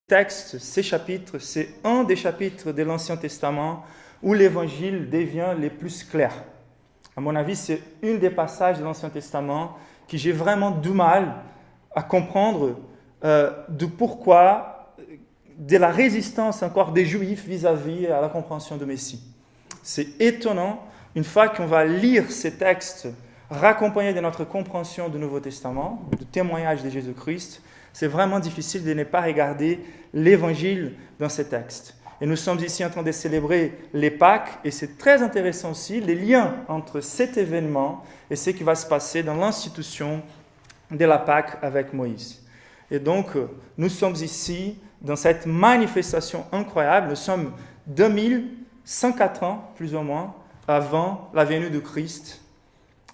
textes, ces chapitres, c'est un des chapitres de l'Ancien Testament où l'Évangile devient le plus clair. À mon avis, c'est un des passages de l'Ancien Testament que j'ai vraiment du mal à comprendre du pourquoi, de la résistance encore des Juifs vis-à-vis à la compréhension du Messie. C'est étonnant, une fois qu'on va lire ces textes raccompagnés de notre compréhension du Nouveau Testament, du témoignage de Jésus-Christ, c'est vraiment difficile de ne pas regarder l'Évangile dans ces textes. Et nous sommes ici en train de célébrer les Pâques, et c'est très intéressant aussi les liens entre cet événement et ce qui va se passer dans l'institution de la Pâque avec Moïse. Et donc, nous sommes ici dans cette manifestation incroyable. Nous sommes 2104 ans, plus ou moins, avant la venue de Christ.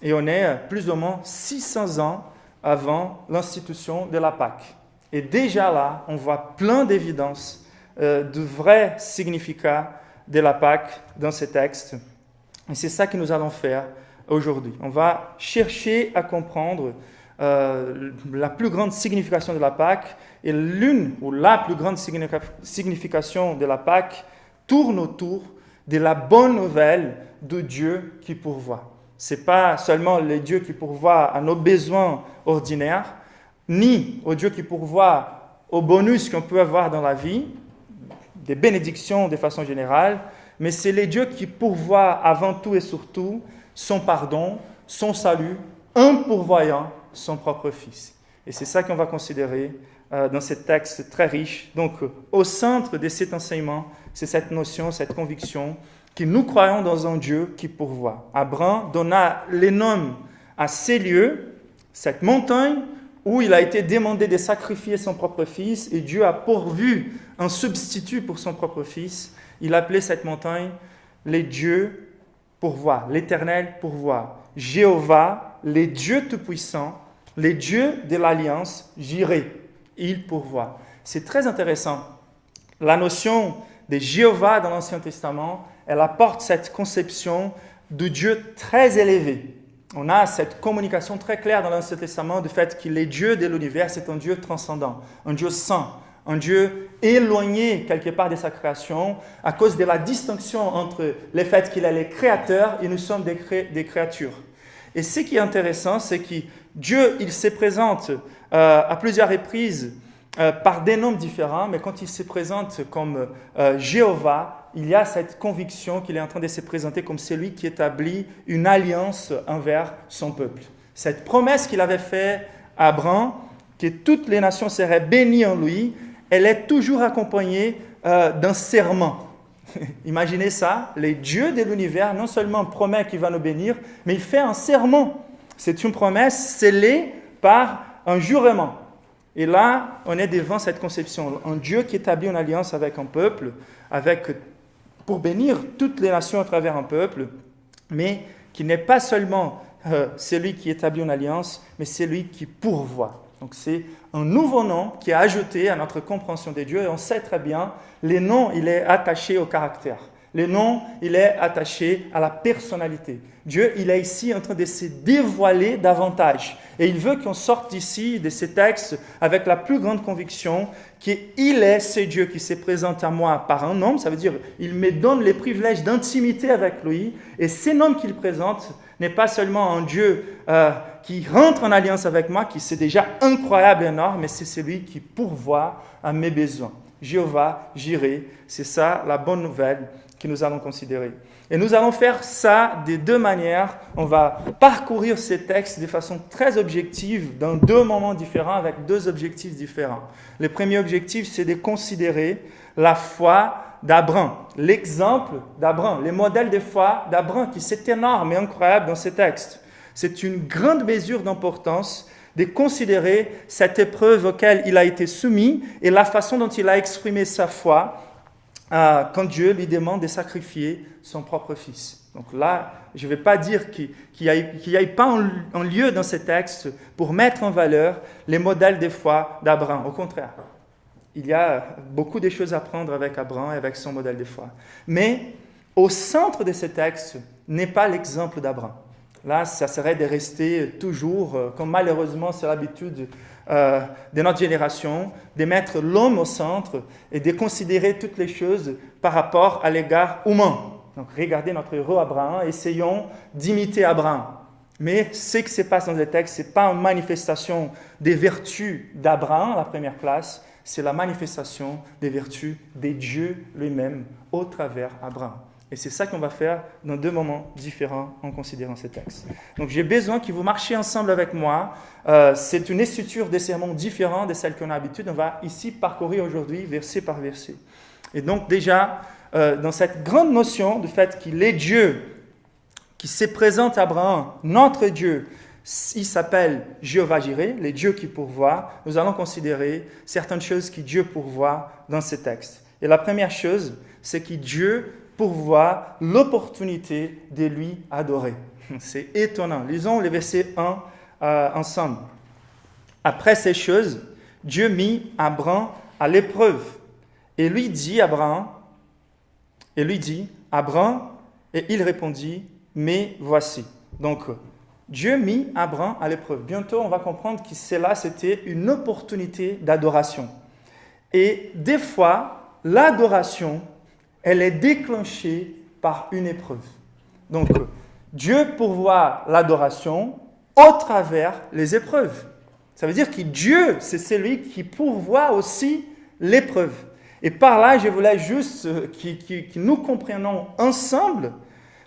Et on est plus ou moins 600 ans avant l'institution de la Pâque. Et déjà là, on voit plein d'évidences du vrai significat de la Pâque dans ces textes. Et c'est ça que nous allons faire aujourd'hui. On va chercher à comprendre la plus grande signification de la Pâque, et l'une ou la plus grande signification de la Pâque tourne autour de la bonne nouvelle de Dieu qui pourvoit. Ce n'est pas seulement le Dieu qui pourvoit à nos besoins ordinaires, ni au Dieu qui pourvoit aux bonus qu'on peut avoir dans la vie, des bénédictions de façon générale, mais c'est le Dieu qui pourvoit avant tout et surtout son pardon, son salut, en pourvoyant son propre Fils. Et c'est ça qu'on va considérer dans ce texte très riche. Donc, au centre de cet enseignement, c'est cette notion, cette conviction que nous croyons dans un Dieu qui pourvoit. Abraham donna les noms à ces lieux, cette montagne où il a été demandé de sacrifier son propre fils, et Dieu a pourvu un substitut pour son propre fils. Il appelait cette montagne les dieux pourvoient, l'Éternel pourvoit, Jéhovah, les dieux tout-puissants, les dieux de l'Alliance, Jireh, il pourvoit. C'est très intéressant. La notion de Jéhovah dans l'Ancien Testament, elle apporte cette conception de Dieu très élevé. On a cette communication très claire dans l'Ancien Testament du fait qu'il est Dieu de l'univers, c'est un Dieu transcendant, un Dieu saint, un Dieu éloigné quelque part de sa création à cause de la distinction entre le fait qu'il est le créateur et nous sommes des créatures. Et ce qui est intéressant, c'est que Dieu, il se présente à plusieurs reprises par des noms différents, mais quand il se présente comme Jéhovah, il y a cette conviction qu'il est en train de se présenter comme celui qui établit une alliance envers son peuple. Cette promesse qu'il avait faite à Abraham, que toutes les nations seraient bénies en lui, elle est toujours accompagnée d'un serment. Imaginez ça, le Dieu de l'univers non seulement promet qu'il va nous bénir, mais il fait un serment. C'est une promesse scellée par un jurement. Et là, on est devant cette conception, un Dieu qui établit une alliance avec un peuple, pour bénir toutes les nations à travers un peuple, mais qui n'est pas seulement celui qui établit une alliance, mais celui qui pourvoit. Donc c'est un nouveau nom qui est ajouté à notre compréhension des dieux, et on sait très bien, le nom, il est attaché au caractère. Le nom, il est attaché à la personnalité. Dieu, il est ici en train de se dévoiler davantage. Et il veut qu'on sorte d'ici, de ces textes, avec la plus grande conviction qu'il est ce Dieu qui se présente à moi par un homme. Ça veut dire il me donne les privilèges d'intimité avec lui. Et ce nom qu'il présente n'est pas seulement un Dieu qui rentre en alliance avec moi, qui c'est déjà incroyable et énorme, mais c'est celui qui pourvoit à mes besoins. Jéhovah, Jireh, c'est ça la bonne nouvelle que nous allons considérer. Et nous allons faire ça de deux manières. On va parcourir ces textes de façon très objective, dans deux moments différents, avec deux objectifs différents. Le premier objectif, c'est de considérer la foi d'Abraham, l'exemple d'Abraham, les modèles de foi d'Abraham, qui c'est énorme et incroyable dans ces textes. C'est une grande mesure d'importance de considérer cette épreuve auquel il a été soumis et la façon dont il a exprimé sa foi quand Dieu lui demande de sacrifier son propre fils. Donc là, je ne vais pas dire qu'il n'y ait pas un lieu dans ces textes pour mettre en valeur les modèles de foi d'Abraham. Au contraire, il y a beaucoup de choses à prendre avec Abraham et avec son modèle de foi. Mais au centre de ces textes n'est pas l'exemple d'Abraham. Là, ça serait de rester toujours, comme malheureusement c'est l'habitude de notre génération, de mettre l'homme au centre et de considérer toutes les choses par rapport à l'égard humain. Donc regardez notre héros Abraham, essayons d'imiter Abraham. Mais ce qui se passe dans le texte, ce n'est pas une manifestation des vertus d'Abraham à la première place, c'est la manifestation des vertus de Dieu lui-même au travers d'Abraham. Et c'est ça qu'on va faire dans 2 moments différents en considérant ces textes. Donc j'ai besoin que vous marchiez ensemble avec moi. C'est une écriture des sermons différente de celle qu'on a l'habitude. On va ici parcourir aujourd'hui verset par verset. Et donc déjà, dans cette grande notion du fait qu'il est Dieu, qui se présente à Abraham, notre Dieu, il s'appelle Jéhovah Jireh, le Dieu qui pourvoit. Nous allons considérer certaines choses que Dieu pourvoit dans ces textes. Et la première chose, c'est que Dieu pourvoit l'opportunité de lui adorer. C'est étonnant. Lisons le verset 1 ensemble. Après ces choses, Dieu mit Abraham à l'épreuve et lui dit, Abraham, et il répondit, mais voici. Donc, Dieu mit Abraham à l'épreuve. Bientôt, on va comprendre que cela, c'était une opportunité d'adoration. Et des fois, l'adoration, elle est déclenchée par une épreuve. Donc, Dieu pourvoit l'adoration au travers les épreuves. Ça veut dire que Dieu, c'est celui qui pourvoit aussi l'épreuve. Et par là, je voulais juste que nous comprenions ensemble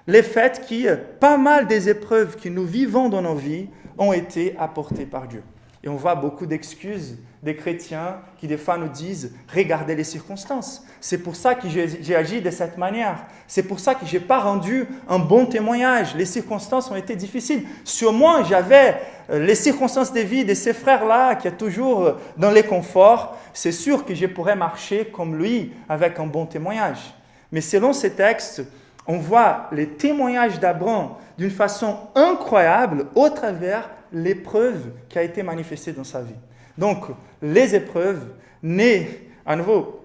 le fait que pas mal des épreuves que nous vivons dans nos vies ont été apportées par Dieu. Et on voit beaucoup d'excuses des chrétiens qui des fois nous disent « Regardez les circonstances. C'est pour ça que j'ai agi de cette manière. C'est pour ça que je n'ai pas rendu un bon témoignage. Les circonstances ont été difficiles. Sur moi, j'avais les circonstances de vie de ces frères-là qui est toujours dans les conforts. C'est sûr que je pourrais marcher comme lui avec un bon témoignage. » Mais selon ces textes, on voit les témoignages d'Abraham d'une façon incroyable au travers l'épreuve qui a été manifestée dans sa vie. Donc, les épreuves, à nouveau,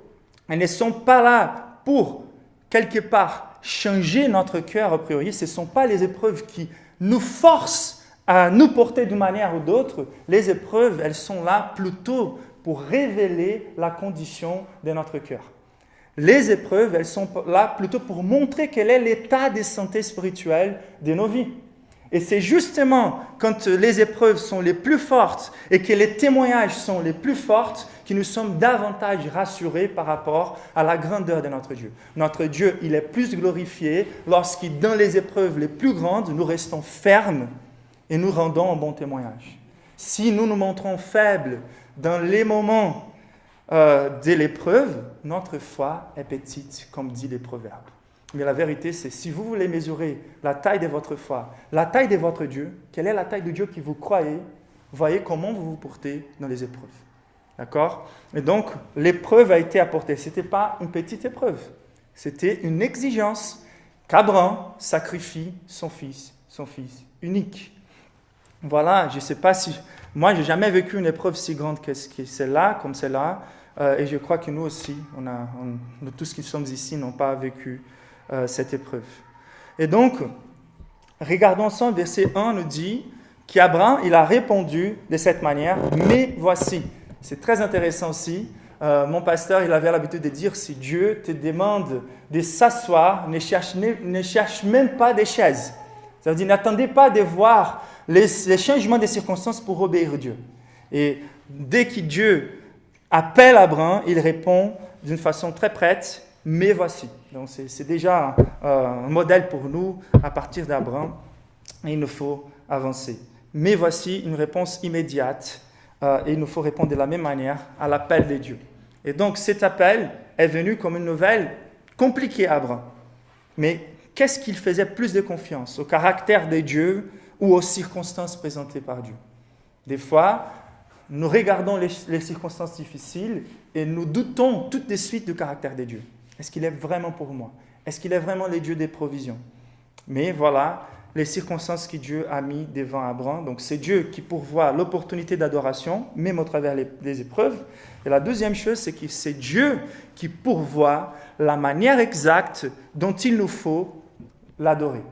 elles ne sont pas là pour, quelque part, changer notre cœur a priori. Ce ne sont pas les épreuves qui nous forcent à nous porter d'une manière ou d'autre. Les épreuves, elles sont là plutôt pour révéler la condition de notre cœur. Les épreuves, elles sont là plutôt pour montrer quel est l'état de santé spirituelle de nos vies. Et c'est justement quand les épreuves sont les plus fortes et que les témoignages sont les plus forts que nous sommes davantage rassurés par rapport à la grandeur de notre Dieu. Notre Dieu, il est plus glorifié lorsque dans les épreuves les plus grandes, nous restons fermes et nous rendons un bon témoignage. Si nous nous montrons faibles dans les moments de l'épreuve, notre foi est petite, comme dit les proverbes. Mais la vérité, c'est si vous voulez mesurer la taille de votre foi, la taille de votre Dieu, quelle est la taille de Dieu que vous croyez, voyez comment vous vous portez dans les épreuves. D'accord? Et donc, l'épreuve a été apportée. Ce n'était pas une petite épreuve. C'était une exigence qu'Abraham sacrifie son fils unique. Voilà, je ne sais pas si... Moi, je n'ai jamais vécu une épreuve si grande que celle-là, comme celle-là. Et je crois que nous aussi, nous tous qui sommes ici, n'ont pas vécu cette épreuve. Et donc, regardons ensemble, verset 1 nous dit qu'Abraham, il a répondu de cette manière, mais voici. C'est très intéressant aussi. Mon pasteur, il avait l'habitude de dire, si Dieu te demande de s'asseoir, ne cherche même pas des chaises. Ça veut dire, n'attendez pas de voir les changements des circonstances pour obéir à Dieu. Et dès que Dieu appelle Abraham, il répond d'une façon très prête, mais voici. Donc c'est déjà un modèle pour nous à partir d'Abraham, et il nous faut avancer. Mais voici une réponse immédiate, et il nous faut répondre de la même manière à l'appel de Dieu. Et donc cet appel est venu comme une nouvelle compliquée à Abraham. Mais qu'est-ce qu'il faisait plus de confiance, au caractère de Dieu ou aux circonstances présentées par Dieu? Des fois, nous regardons les circonstances difficiles et nous doutons tout de suite du caractère de Dieu. Est-ce qu'il est vraiment pour moi? Est-ce qu'il est vraiment le Dieu des provisions? Mais voilà les circonstances que Dieu a mis devant Abraham. Donc c'est Dieu qui pourvoit l'opportunité d'adoration, même au travers des épreuves. Et la deuxième chose, c'est que c'est Dieu qui pourvoit la manière exacte dont il nous faut l'adorer.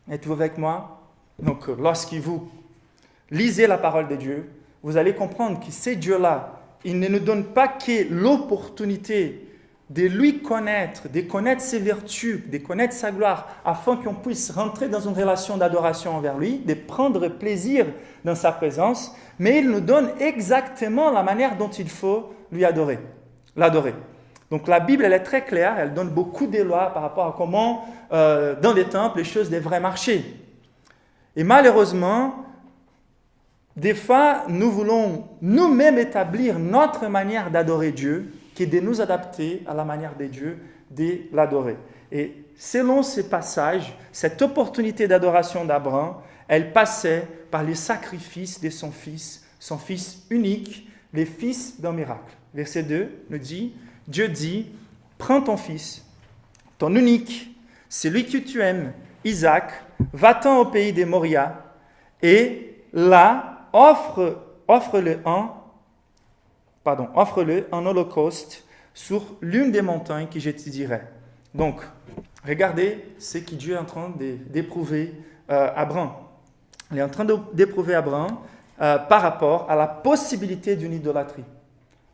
Êtes-vous avec moi? Donc, lorsque vous lisez la parole de Dieu, vous allez comprendre que ces dieux-là, ils ne nous donnent pas que l'opportunité de lui connaître, de connaître ses vertus, de connaître sa gloire, afin qu'on puisse rentrer dans une relation d'adoration envers lui, de prendre plaisir dans sa présence, mais il nous donne exactement la manière dont il faut lui l'adorer. Donc la Bible, elle est très claire, elle donne beaucoup de lois par rapport à comment, dans les temples, les choses devraient marcher. Et malheureusement, des fois, nous voulons nous-mêmes établir notre manière d'adorer Dieu, qui est de nous adapter à la manière de Dieu de l'adorer. Et selon ces passages, cette opportunité d'adoration d'Abraham, elle passait par les sacrifices de son fils unique, le fils d'un miracle. Verset 2 nous dit, Dieu dit, prends ton fils, ton unique, celui que tu aimes, Isaac, va-t'en au pays des Moria, et là, offre-le en holocauste sur l'une des montagnes que je te dirai. Donc, regardez ce que Dieu est en train d'éprouver Abraham. Il est en train d'éprouver Abraham par rapport à la possibilité d'une idolâtrie.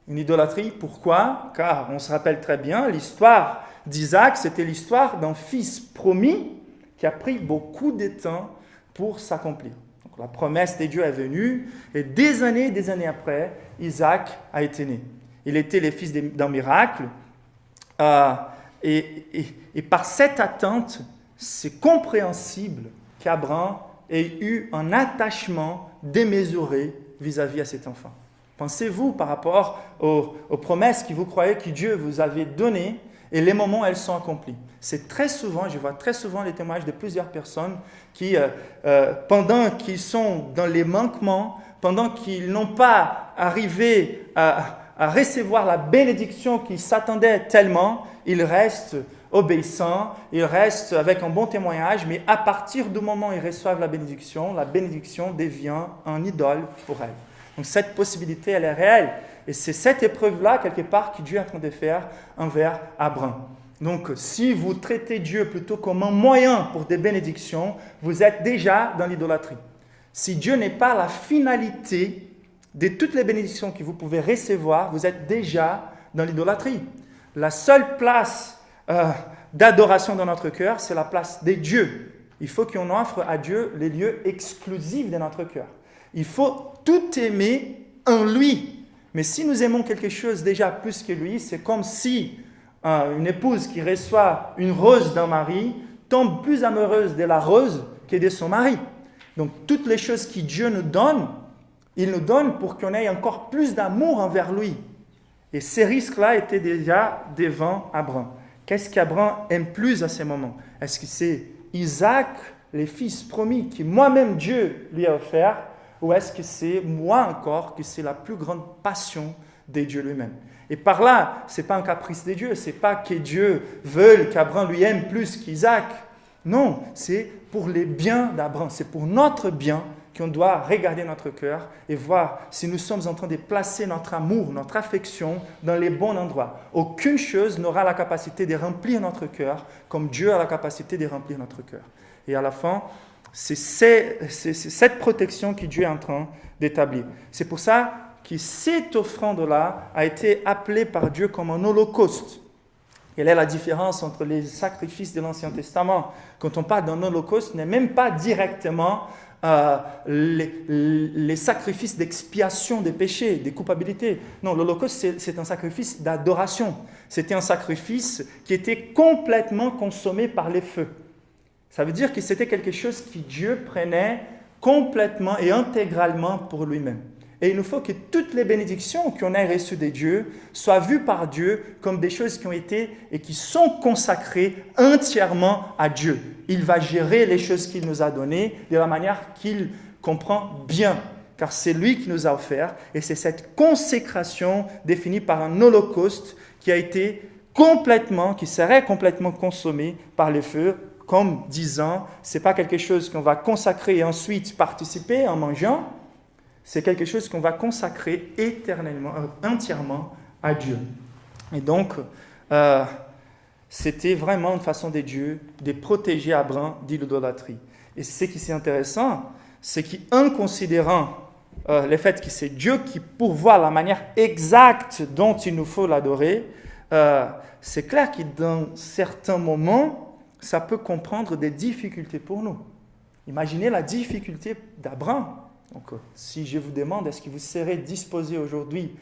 Une idolâtrie, pourquoi? Car on se rappelle très bien, l'histoire d'Isaac, c'était l'histoire d'un fils promis qui a pris beaucoup de temps pour s'accomplir. Donc, la promesse de Dieu est venue et des années après, Isaac a été né. Il était le fils d'un miracle et par cette attente, c'est compréhensible qu'Abraham ait eu un attachement démesuré vis-à-vis à cet enfant. Pensez-vous par rapport aux promesses que vous croyez que Dieu vous avait données et les moments où elles sont accomplies. C'est très souvent, je vois très souvent les témoignages de plusieurs personnes qui, pendant qu'ils sont dans les manquements, pendant qu'ils n'ont pas arrivé à recevoir la bénédiction qu'ils s'attendaient tellement, ils restent obéissants, ils restent avec un bon témoignage, mais à partir du moment où ils reçoivent la bénédiction devient un idole pour elles. Donc cette possibilité, elle est réelle. Et c'est cette épreuve-là, quelque part, que Dieu est en train de faire envers Abraham. Donc si vous traitez Dieu plutôt comme un moyen pour des bénédictions, vous êtes déjà dans l'idolâtrie. Si Dieu n'est pas la finalité de toutes les bénédictions que vous pouvez recevoir, vous êtes déjà dans l'idolâtrie. La seule place d'adoration dans notre cœur, c'est la place des dieux. Il faut qu'on offre à Dieu les lieux exclusifs de notre cœur. Il faut tout aimer en lui. Mais si nous aimons quelque chose déjà plus que lui, c'est comme si une épouse qui reçoit une rose d'un mari tombe plus amoureuse de la rose que de son mari. Donc toutes les choses que Dieu nous donne, il nous donne pour qu'on ait encore plus d'amour envers lui. Et ces risques-là étaient déjà devant Abraham. Qu'est-ce qu'Abraham aime plus à ces moments? Est-ce que c'est Isaac, le fils promis, que moi-même Dieu lui a offert, ou est-ce que c'est moi encore, que c'est la plus grande passion de Dieu lui-même? Et par là, ce n'est pas un caprice de Dieu, ce n'est pas que Dieu veuille qu'Abraham lui aime plus qu'Isaac. Non, c'est pour les biens d'Abraham, c'est pour notre bien qu'on doit regarder notre cœur et voir si nous sommes en train de placer notre amour, notre affection dans les bons endroits. Aucune chose n'aura la capacité de remplir notre cœur comme Dieu a la capacité de remplir notre cœur. Et à la fin, c'est cette protection que Dieu est en train d'établir. C'est pour ça que cette offrande-là a été appelée par Dieu comme un holocauste. Quelle est la différence entre les sacrifices de l'Ancien Testament? Quand on parle d'un holocauste, ce n'est même pas directement les sacrifices d'expiation des péchés, des culpabilités. Non, l'holocauste, c'est un sacrifice d'adoration. C'était un sacrifice qui était complètement consommé par les feux. Ça veut dire que c'était quelque chose que Dieu prenait complètement et intégralement pour lui-même. Et il nous faut que toutes les bénédictions qu'on a reçues de Dieu soient vues par Dieu comme des choses qui ont été et qui sont consacrées entièrement à Dieu. Il va gérer les choses qu'il nous a données de la manière qu'il comprend bien, car c'est lui qui nous a offert. Et c'est cette consécration définie par un holocauste qui serait complètement consommé par le feu, comme disant, ce n'est pas quelque chose qu'on va consacrer et ensuite participer en mangeant. C'est quelque chose qu'on va consacrer éternellement, entièrement à Dieu. Et donc, c'était vraiment une façon de Dieu de protéger Abraham de l'idolâtrie. Et ce qui est intéressant, c'est qu'en considérant le fait que c'est Dieu qui pourvoit la manière exacte dont il nous faut l'adorer, c'est clair que dans certains moments, ça peut comprendre des difficultés pour nous. Imaginez la difficulté d'Abraham. Donc, si je vous demande, est-ce que vous serez disposé aujourd'hui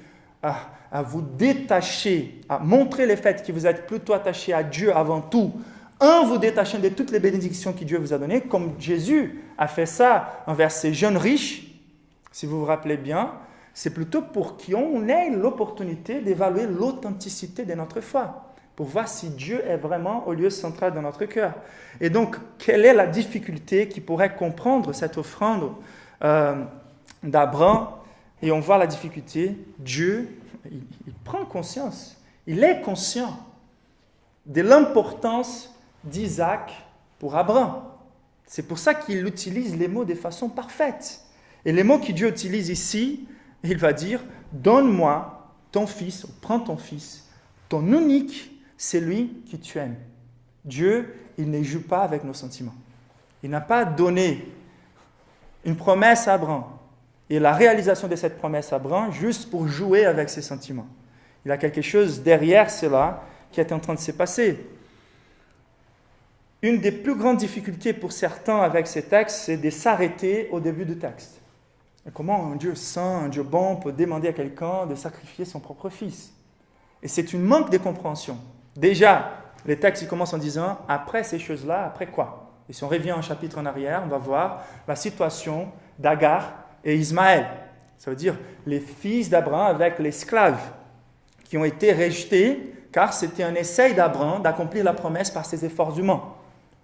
à vous détacher, à montrer le fait que vous êtes plutôt attaché à Dieu avant tout, en vous détachant de toutes les bénédictions que Dieu vous a données, comme Jésus a fait ça envers ces jeunes riches, si vous vous rappelez bien, c'est plutôt pour qu'on ait l'opportunité d'évaluer l'authenticité de notre foi, pour voir si Dieu est vraiment au lieu central de notre cœur. Et donc, quelle est la difficulté qui pourrait comprendre cette offrande d'Abraham? Et on voit la difficulté. Dieu, il prend conscience, il est conscient de l'importance d'Isaac pour Abraham. C'est pour ça qu'il utilise les mots de façon parfaite. Et les mots que Dieu utilise ici, il va dire « Donne-moi ton fils, prends ton fils, ton unique, c'est lui que tu aimes. » Dieu, il ne joue pas avec nos sentiments. Il n'a pas donné une promesse à Abraham et la réalisation de cette promesse à Abraham juste pour jouer avec ses sentiments. Il y a quelque chose derrière cela qui est en train de se passer. Une des plus grandes difficultés pour certains avec ces textes, c'est de s'arrêter au début du texte. Et comment un Dieu saint, un Dieu bon peut demander à quelqu'un de sacrifier son propre fils? Et c'est une manque de compréhension. Déjà, les textes commencent en disant « après ces choses-là, après quoi ?» Et si on revient un chapitre en arrière, on va voir la situation d'Agar et Ismaël. Ça veut dire les fils d'Abraham avec l'esclave qui ont été rejetés car c'était un essai d'Abraham d'accomplir la promesse par ses efforts humains.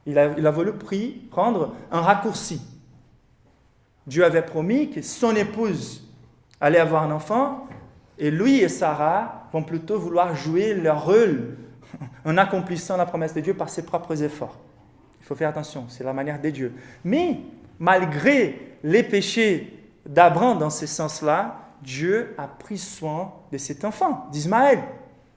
Il a voulu prendre un raccourci. Dieu avait promis que son épouse allait avoir un enfant et lui et Sarah vont plutôt vouloir jouer leur rôle en accomplissant la promesse de Dieu par ses propres efforts. Il faut faire attention, c'est la manière de Dieu. Mais malgré les péchés d'Abraham dans ce sens-là, Dieu a pris soin de cet enfant, d'Ismaël.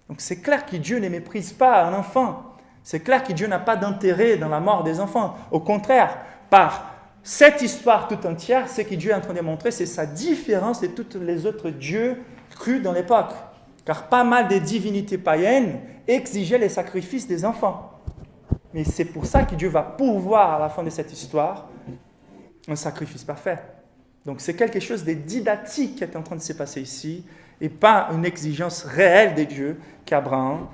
Donc c'est clair que Dieu ne méprise pas un enfant. C'est clair que Dieu n'a pas d'intérêt dans la mort des enfants. Au contraire, par cette histoire tout entière, ce que Dieu est en train de montrer, c'est sa différence de tous les autres dieux crus dans l'époque. Car pas mal de divinités païennes exigeaient les sacrifices des enfants. Mais c'est pour ça que Dieu va pourvoir à la fin de cette histoire un sacrifice parfait. Donc c'est quelque chose de didactique qui est en train de se passer ici et pas une exigence réelle de Dieu qu'Abraham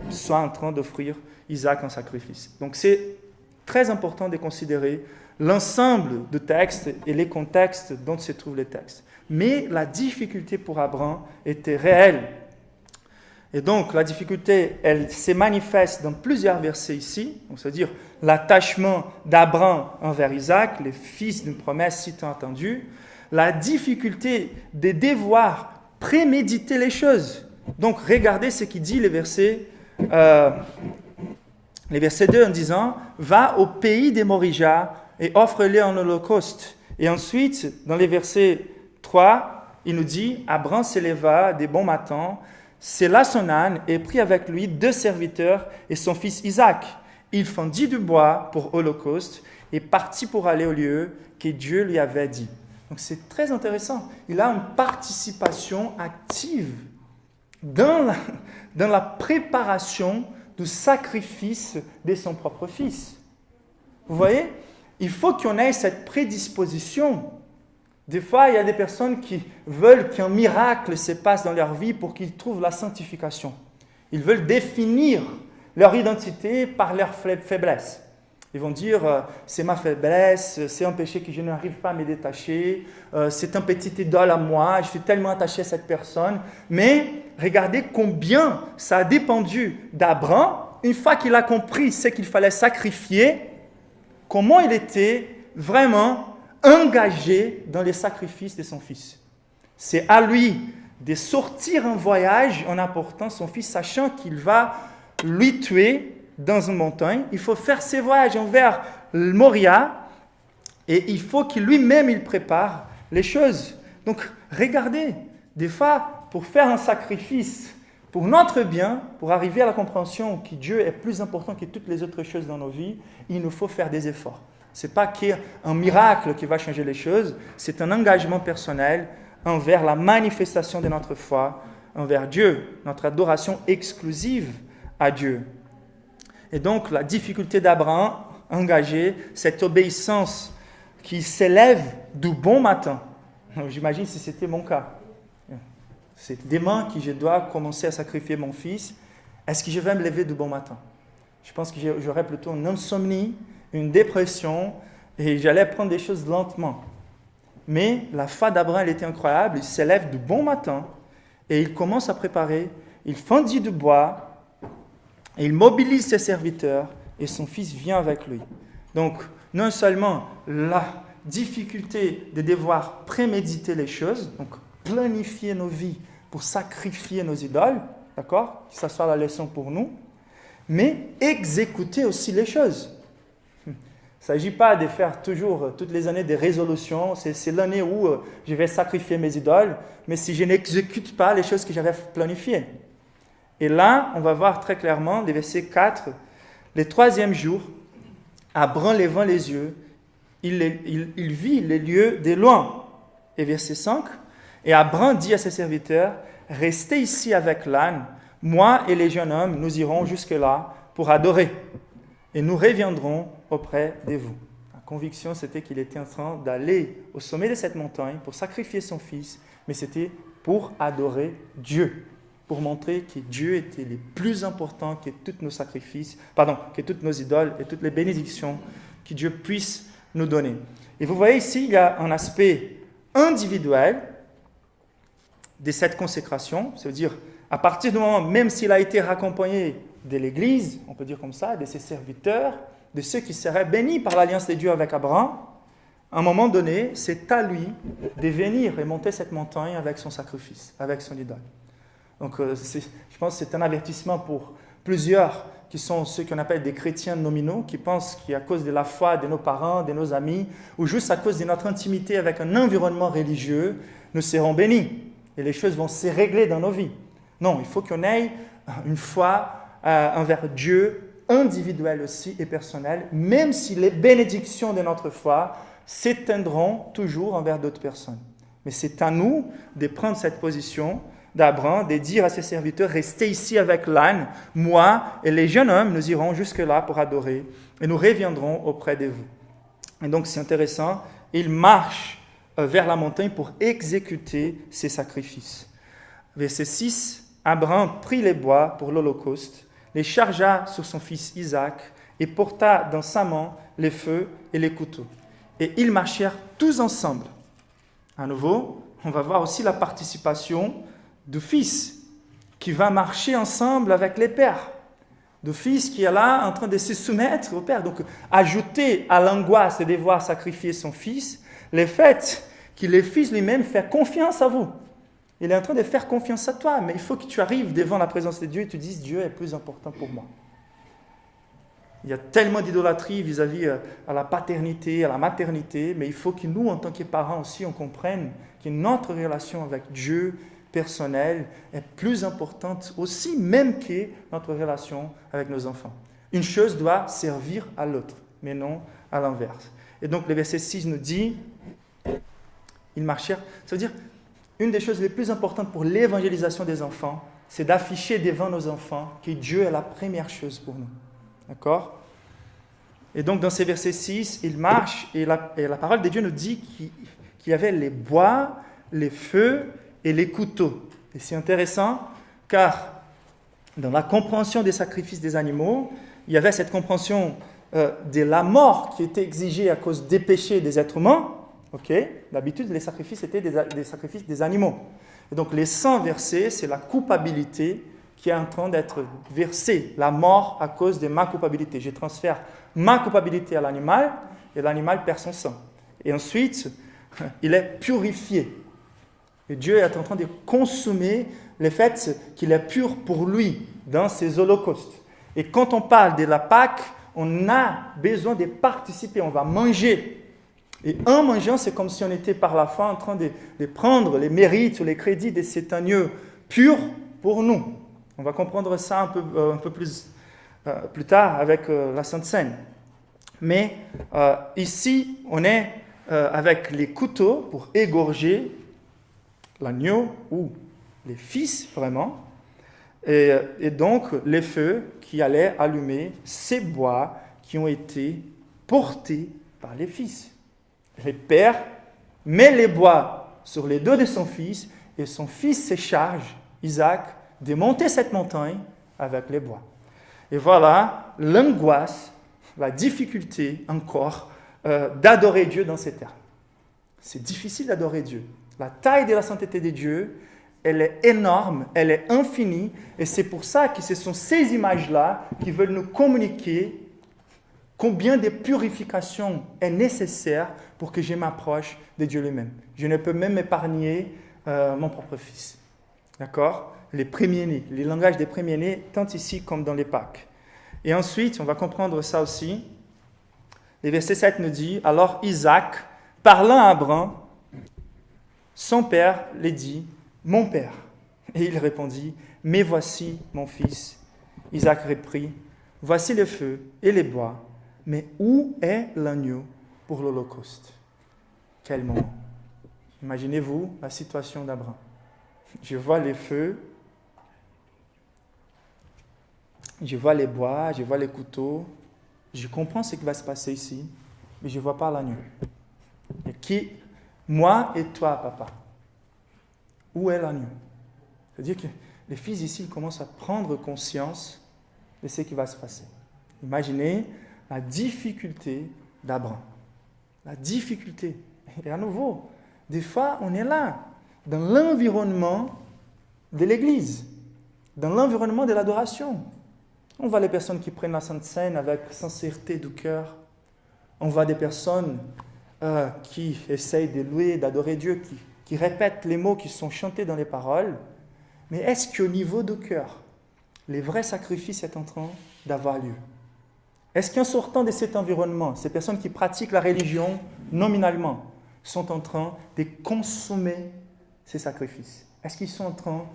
soit en train d'offrir Isaac en sacrifice. Donc c'est très important de considérer l'ensemble du texte et les contextes dont se trouvent les textes. Mais la difficulté pour Abraham était réelle. Et donc, la difficulté, elle se manifeste dans plusieurs versets ici, c'est-à-dire l'attachement d'Abraham envers Isaac, le fils d'une promesse si tant attendue, la difficulté de devoir préméditer les choses. Donc, regardez ce qu'il dit les versets 2 en disant « Va au pays des Morija et offre-les en holocauste. » Et ensuite, dans les versets 3, il nous dit « Abraham s'éleva des bons matins, sella son âne et prit avec lui 2 serviteurs et son fils Isaac. Il fendit du bois pour holocauste et partit pour aller au lieu que Dieu lui avait dit. » Donc c'est très intéressant. Il a une participation active dans la préparation du sacrifice de son propre fils. Vous voyez, il faut qu'on ait cette prédisposition. Des fois, il y a des personnes qui veulent qu'un miracle se passe dans leur vie pour qu'ils trouvent la sanctification. Ils veulent définir leur identité par leur faiblesse. Ils vont dire, c'est ma faiblesse, c'est un péché que je n'arrive pas à me détacher, c'est un petit idole à moi, je suis tellement attaché à cette personne. Mais regardez combien ça a dépendu d'Abraham, une fois qu'il a compris ce qu'il fallait sacrifier, comment il était vraiment engagé dans les sacrifices de son fils. C'est à lui de sortir en voyage en apportant son fils, sachant qu'il va lui tuer dans une montagne. Il faut faire ses voyages envers le Moria et il faut qu'il lui-même il prépare les choses. Donc, regardez, des fois, pour faire un sacrifice pour notre bien, pour arriver à la compréhension que Dieu est plus important que toutes les autres choses dans nos vies, il nous faut faire des efforts. Ce n'est pas un miracle qui va changer les choses, c'est un engagement personnel envers la manifestation de notre foi, envers Dieu, notre adoration exclusive à Dieu. Et donc, la difficulté d'Abraham, engager cette obéissance qui s'élève du bon matin. J'imagine si c'était mon cas. C'est demain que je dois commencer à sacrifier mon fils. Est-ce que je vais me lever du bon matin? Je pense que j'aurais plutôt une insomnie, une dépression, et j'allais prendre des choses lentement. Mais la foi d'Abraham, elle était incroyable. Il s'élève du bon matin et il commence à préparer. Il fendit du bois et il mobilise ses serviteurs et son fils vient avec lui. Donc, non seulement la difficulté de devoir préméditer les choses, donc planifier nos vies pour sacrifier nos idoles, d'accord? Que ça soit la leçon pour nous, mais exécuter aussi les choses. Il ne s'agit pas de faire toujours, toutes les années, des résolutions. C'est l'année où je vais sacrifier mes idoles, mais si je n'exécute pas les choses que j'avais planifiées. Et là, on va voir très clairement, les versets 4, le troisième jour, Abraham levant les yeux, il vit les lieux de loin. Et verset 5, et Abraham dit à ses serviteurs, « Restez ici avec l'âne, moi et les jeunes hommes, nous irons jusque-là pour adorer, et nous reviendrons auprès de vous. » La conviction, c'était qu'il était en train d'aller au sommet de cette montagne pour sacrifier son fils, mais c'était pour adorer Dieu, pour montrer que Dieu était le plus important que tous nos sacrifices, que toutes nos idoles et toutes les bénédictions que Dieu puisse nous donner. Et vous voyez ici, il y a un aspect individuel de cette consécration, c'est-à-dire à partir du moment, même s'il a été raccompagné de l'Église, on peut dire comme ça, de ses serviteurs, de ceux qui seraient bénis par l'alliance de Dieu avec Abraham, à un moment donné, c'est à lui de venir et monter cette montagne avec son sacrifice, avec son idole. Donc, je pense que c'est un avertissement pour plusieurs qui sont ceux qu'on appelle des chrétiens nominaux, qui pensent qu'à cause de la foi de nos parents, de nos amis, ou juste à cause de notre intimité avec un environnement religieux, nous serons bénis et les choses vont se régler dans nos vies. Non, il faut qu'on ait une foi envers Dieu, individuelle aussi et personnelle, même si les bénédictions de notre foi s'éteindront toujours envers d'autres personnes. Mais c'est à nous de prendre cette position d'Abraham, de dire à ses serviteurs, restez ici avec l'âne, moi et les jeunes hommes, nous irons jusque-là pour adorer et nous reviendrons auprès de vous. Et donc c'est intéressant, il marche vers la montagne pour exécuter ses sacrifices. Verset 6, Abraham prit les bois pour l'Holocauste, les chargea sur son fils Isaac et porta dans sa main les feux et les couteaux. Et ils marchèrent tous ensemble. À nouveau, on va voir aussi la participation du fils qui va marcher ensemble avec les pères. Du fils qui est là en train de se soumettre au père. Donc, ajouter à l'angoisse de devoir sacrifier son fils, le fait que le fils lui-même fait confiance à vous. Il est en train de faire confiance à toi, mais il faut que tu arrives devant la présence de Dieu et tu dises, Dieu est plus important pour moi. Il y a tellement d'idolâtrie vis-à-vis à la paternité, à la maternité, mais il faut que nous, en tant que parents aussi, on comprenne que notre relation avec Dieu personnelle est plus importante aussi, même que notre relation avec nos enfants. Une chose doit servir à l'autre, mais non à l'inverse. Et donc, le verset 6 nous dit, ils marchèrent, ça veut dire, une des choses les plus importantes pour l'évangélisation des enfants, c'est d'afficher devant nos enfants que Dieu est la première chose pour nous. D'accord? Et donc, dans ces versets 6, il marche et la parole de Dieu nous dit qu'il y avait les bois, les feux et les couteaux. Et c'est intéressant car dans la compréhension des sacrifices des animaux, il y avait cette compréhension de la mort qui était exigée à cause des péchés des êtres humains. Okay. D'habitude, les sacrifices étaient des sacrifices des animaux. Et donc, les 100 versets, c'est la culpabilité qui est en train d'être versée, la mort à cause de ma culpabilité. Je transfère ma culpabilité à l'animal et l'animal perd son sang. Et ensuite, il est purifié. Et Dieu est en train de consommer le fait qu'il est pur pour lui dans ses holocaustes. Et quand on parle de la Pâque, on a besoin de participer, on va manger. Et en mangeant, c'est comme si on était par la foi en train de prendre les mérites ou les crédits de cet agneau pur pour nous. On va comprendre ça un peu plus tard avec la Sainte Seine. Mais ici, on est avec les couteaux pour égorger l'agneau ou les fils, vraiment. Et donc, les feux qui allaient allumer ces bois qui ont été portés par les fils. Le père met les bois sur les dos de son fils et son fils se charge, Isaac, de monter cette montagne avec les bois. Et voilà l'angoisse, la difficulté encore d'adorer Dieu dans ces termes. C'est difficile d'adorer Dieu. La taille de la sainteté de Dieu, elle est énorme, elle est infinie, et c'est pour ça que ce sont ces images-là qui veulent nous communiquer combien de purification est nécessaire pour que je m'approche de Dieu lui-même. Je ne peux même épargner mon propre fils. D'accord? Les premiers-nés, les langages des premiers-nés, tant ici comme dans les Pâques. Et ensuite, on va comprendre ça aussi. Le verset 7 nous dit, « Alors Isaac, parlant à Abraham, son père lui dit, « Mon père. » Et il répondit, « Mais voici mon fils. » Isaac reprit, « Voici le feu et les bois, mais où est l'agneau pour l'Holocauste ?» Quel moment. Imaginez-vous la situation d'Abraham. Je vois les feux, je vois les bois, je vois les couteaux, je comprends ce qui va se passer ici, mais je ne vois pas l'agneau. Et qui, moi et toi, papa, où est l'agneau? C'est-à-dire que les fils ici commencent à prendre conscience de ce qui va se passer. Imaginez la difficulté d'Abraham. La difficulté. Et à nouveau, des fois, on est là, dans l'environnement de l'Église, dans l'environnement de l'adoration. On voit les personnes qui prennent la Sainte Seine avec sincérité du cœur. On voit des personnes qui essayent de louer, d'adorer Dieu, qui répètent les mots qui sont chantés dans les paroles. Mais est-ce qu'au niveau du cœur, les vrais sacrifices sont en train d'avoir lieu? Est-ce qu'en sortant de cet environnement, ces personnes qui pratiquent la religion nominalement sont en train de consommer ces sacrifices? Est-ce qu'ils sont en train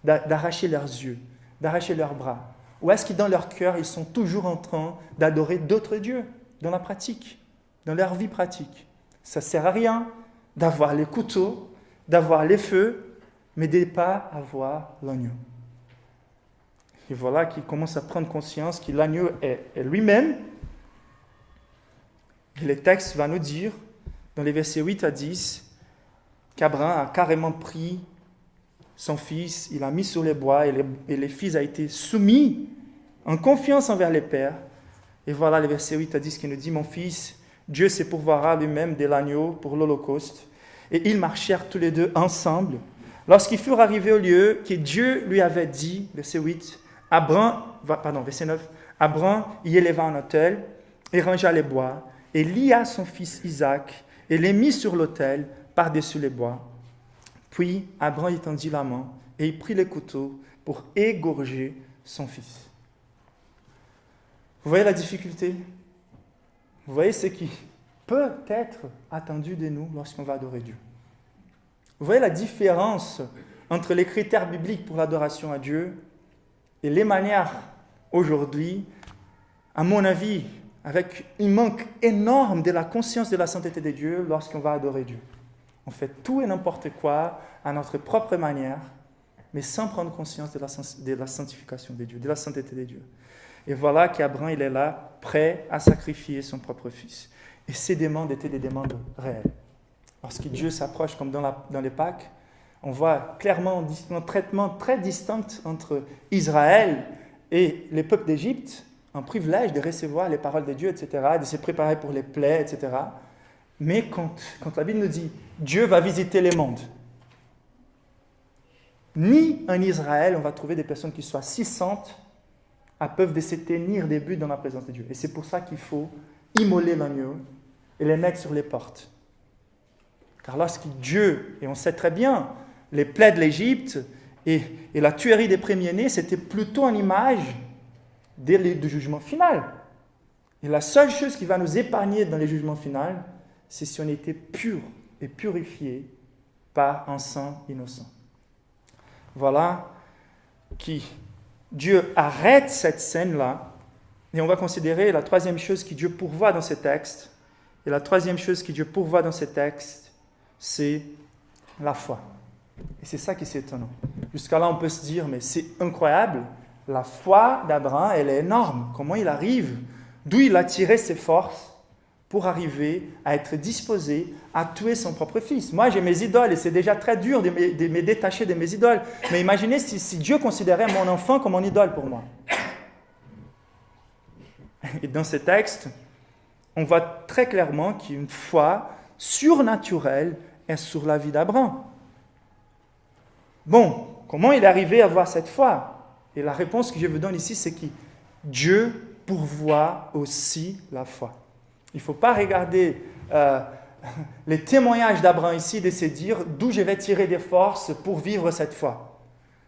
d'arracher leurs yeux, d'arracher leurs bras? Ou est-ce que dans leur cœur, ils sont toujours en train d'adorer d'autres dieux dans la pratique, dans leur vie pratique? Ça ne sert à rien d'avoir les couteaux, d'avoir les feux, mais de ne pas avoir l'agneau. Et voilà qu'il commence à prendre conscience que l'agneau est lui-même. Et le texte va nous dire, dans les versets 8 à 10, qu'Abraham a carrément pris son fils, il l'a mis sur les bois, et le fils a été soumis en confiance envers les pères. Et voilà les versets 8 à 10 qui nous dit, « Mon fils, Dieu se pourvoira lui-même de l'agneau pour l'Holocauste. » Et ils marchèrent tous les deux ensemble. Lorsqu'ils furent arrivés au lieu que Dieu lui avait dit, verset 8, verset 9, Abraham y éleva un autel et rangea les bois, et lia son fils Isaac, et les mit sur l'autel par-dessus les bois. Puis Abraham étendit la main, et il prit le couteau pour égorger son fils. Vous voyez la difficulté? Vous voyez ce qui peut être attendu de nous lorsqu'on va adorer Dieu? Vous voyez la différence entre les critères bibliques pour l'adoration à Dieu et les manières aujourd'hui, à mon avis, avec un manque énorme de la conscience de la sainteté de Dieu lorsqu'on va adorer Dieu. On fait tout et n'importe quoi à notre propre manière, mais sans prendre conscience de la sanctification de Dieu, de la sainteté de Dieu. Et voilà qu'Abraham, il est là, prêt à sacrifier son propre fils. Et ces demandes étaient des demandes réelles. Lorsque Dieu s'approche, comme dans les Pâques, on voit clairement un traitement très distinct entre Israël et les peuples d'Égypte, un privilège de recevoir les paroles de Dieu, etc., de se préparer pour les plaies, etc. Mais quand la Bible nous dit « Dieu va visiter les mondes », ni en Israël, on va trouver des personnes qui soient si saintes à peuvent de se tenir debout dans la présence de Dieu. Et c'est pour ça qu'il faut immoler l'agneau et les mettre sur les portes. Car lorsque Dieu, et on sait très bien, les plaies de l'Égypte et la tuerie des premiers-nés, c'était plutôt une image du jugement final. Et la seule chose qui va nous épargner dans le jugement final, c'est si on était pur et purifié par un sang innocent. Voilà qui Dieu arrête cette scène-là Et on va considérer la troisième chose que Dieu pourvoit dans ces textes. Et la troisième chose que Dieu pourvoit dans ces textes, c'est la foi. Et c'est ça qui est étonnant. Jusqu'à là, on peut se dire, mais c'est incroyable. La foi d'Abraham, elle est énorme. Comment il arrive? D'où il a tiré ses forces pour arriver à être disposé à tuer son propre fils. Moi, j'ai mes idoles et c'est déjà très dur de me détacher de mes idoles. Mais imaginez si Dieu considérait mon enfant comme mon idole pour moi. Et dans ces textes, on voit très clairement qu'une foi surnaturelle est sur la vie d'Abraham. Bon, comment il est arrivé à avoir cette foi? Et la réponse que je vous donne ici, c'est que Dieu pourvoit aussi la foi. Il ne faut pas regarder les témoignages d'Abraham ici et se dire d'où je vais tirer des forces pour vivre cette foi.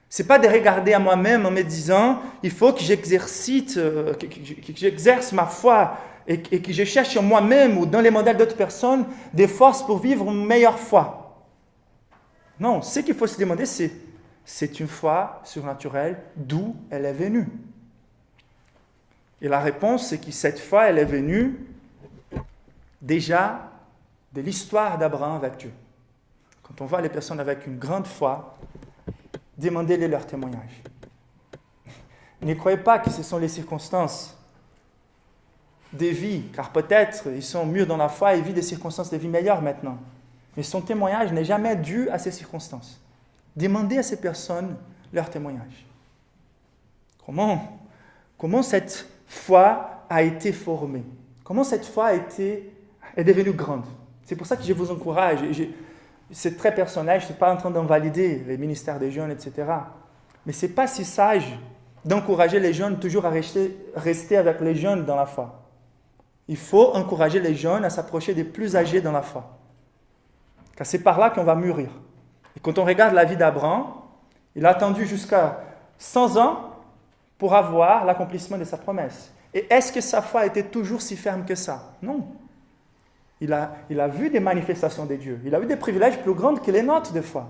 Ce n'est pas de regarder à moi-même en me disant il faut que que j'exerce ma foi et que je cherche en moi-même ou dans les modèles d'autres personnes des forces pour vivre une meilleure foi. Non, ce qu'il faut se demander, c'est une foi surnaturelle, d'où elle est venue. Et la réponse, c'est que cette foi, elle est venue déjà de l'histoire d'Abraham avec Dieu. Quand on voit les personnes avec une grande foi, demandez-les leur témoignage. Ne croyez pas que ce sont les circonstances des vies, car peut-être ils sont mûrs dans la foi et vivent des circonstances de vie meilleures maintenant. Mais son témoignage n'est jamais dû à ces circonstances. Demandez à ces personnes leur témoignage. Comment cette foi a été formée? Comment cette foi est devenue grande? C'est pour ça que je vous encourage. C'est très personnel, je ne suis pas en train d'invalider les ministères des jeunes, etc. Mais ce n'est pas si sage d'encourager les jeunes toujours à rester avec les jeunes dans la foi. Il faut encourager les jeunes à s'approcher des plus âgés dans la foi. Car c'est par là qu'on va mûrir. Et quand on regarde la vie d'Abraham, il a attendu jusqu'à 100 ans pour avoir l'accomplissement de sa promesse. Et est-ce que sa foi était toujours si ferme que ça? Non. Il a vu des manifestations de Dieu. Il a eu des privilèges plus grands que les nôtres de foi.